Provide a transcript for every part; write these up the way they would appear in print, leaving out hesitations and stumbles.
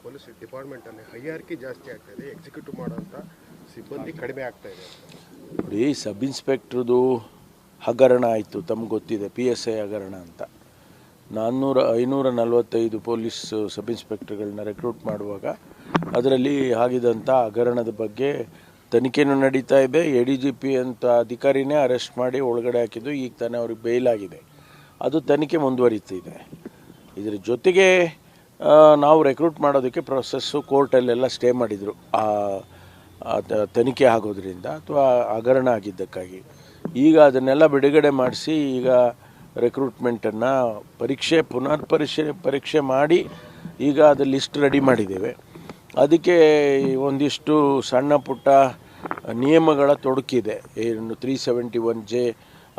Police ಡಿಪಾರ್ಟ್ಮೆಂಟಲ್ಲಿ ಹೈಯಾರ್ಕಿ ಜಾಸ್ತಿ ಆಗ್ತಾ ಇದೆ, ಎಕ್ಸಿಕ್ಯೂಟಿವ್ ಮಾಡೋಂಥ ಸಿಬ್ಬಂದಿ ಕಡಿಮೆ ಆಗ್ತಾ ಇದೆ. ನೋಡಿ, ಸಬ್ ಇನ್ಸ್ಪೆಕ್ಟ್ರದು ಹಗರಣ ಆಯಿತು, ತಮ್ಗೆ ಗೊತ್ತಿದೆ, PSI ಹಗರಣ ಅಂತ. 545 ಪೊಲೀಸ್ ಸಬ್ ಇನ್ಸ್ಪೆಕ್ಟರ್ಗಳನ್ನ ರೆಕ್ರೂಟ್ ಮಾಡುವಾಗ ಅದರಲ್ಲಿ ಆಗಿದಂಥ ಹಗರಣದ ಬಗ್ಗೆ ತನಿಖೆನೂ ನಡೀತಾ ಇದೆ. ADGP ಅಂತ ಅಧಿಕಾರಿನೇ ಅರೆಸ್ಟ್ ಮಾಡಿ ಒಳಗಡೆ ಹಾಕಿದ್ದು, ಈಗ ತಾನೇ ಅವ್ರಿಗೆ ಬೇಲ್ ಆಗಿದೆ. ಅದು ತನಿಖೆ ಮುಂದುವರಿತಿದೆ. ಇದರ ಜೊತೆಗೆ ನಾವು ರೆಕ್ರೂಟ್ ಮಾಡೋದಕ್ಕೆ ಪ್ರೊಸೆಸ್ಸು ಕೋರ್ಟಲ್ಲೆಲ್ಲ ಸ್ಟೇ ಮಾಡಿದರು, ತನಿಖೆ ಆಗೋದ್ರಿಂದ ಅಥವಾ ಹಗರಣ ಆಗಿದ್ದಕ್ಕಾಗಿ. ಈಗ ಅದನ್ನೆಲ್ಲ ಬಿಡುಗಡೆ ಮಾಡಿಸಿ ಈಗ ರೆಕ್ರೂಟ್ಮೆಂಟನ್ನು ಪರೀಕ್ಷೆ ಮಾಡಿ ಈಗ ಅದು ಲಿಸ್ಟ್ ರೆಡಿ ಮಾಡಿದ್ದೇವೆ. ಅದಕ್ಕೆ ಒಂದಿಷ್ಟು ಸಣ್ಣ ಪುಟ್ಟ ನಿಯಮಗಳ ತೊಡಕಿದೆ. ಏನು 371J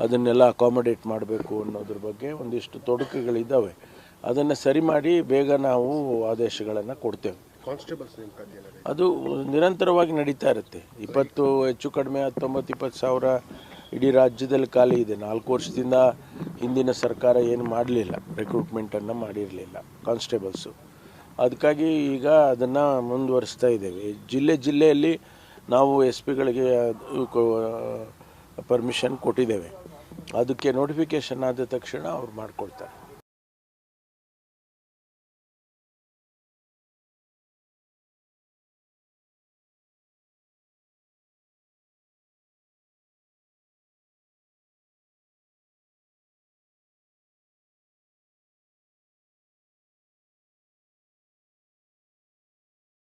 ಅದನ್ನೆಲ್ಲ ಅಕಾಮಡೇಟ್ ಮಾಡಬೇಕು ಅನ್ನೋದ್ರ ಬಗ್ಗೆ ಒಂದಿಷ್ಟು ತೊಡಕುಗಳಿದ್ದಾವೆ. ಅದನ್ನು ಸರಿ ಮಾಡಿ ಬೇಗ ನಾವು ಆದೇಶಗಳನ್ನು ಕೊಡ್ತೇವೆ. ಕಾನ್ಸ್ಟೇಬಲ್ಸ್ ಅದು ನಿರಂತರವಾಗಿ ನಡೀತಾ ಇರುತ್ತೆ. 20 ಹೆಚ್ಚು ಕಡಿಮೆ 19-20 ಸಾವಿರ ಇಡೀ ರಾಜ್ಯದಲ್ಲಿ ಖಾಲಿ ಇದೆ. 4 ವರ್ಷದಿಂದ ಹಿಂದಿನ ಸರ್ಕಾರ ಏನು ಮಾಡಲಿಲ್ಲ, ರೆಕ್ರೂಟ್ಮೆಂಟನ್ನು ಮಾಡಿರಲಿಲ್ಲ ಕಾನ್ಸ್ಟೇಬಲ್ಸು. ಅದಕ್ಕಾಗಿ ಈಗ ಅದನ್ನು ಮುಂದುವರಿಸ್ತಾ ಇದ್ದೇವೆ. ಜಿಲ್ಲೆಯಲ್ಲಿ ನಾವು SP ಗಳಿಗೆ ಪರ್ಮಿಷನ್ ಕೊಟ್ಟಿದ್ದೇವೆ. ಅದಕ್ಕೆ ನೋಟಿಫಿಕೇಷನ್ ಆದ ತಕ್ಷಣ ಅವ್ರು ಮಾಡಿಕೊಡ್ತಾರೆ.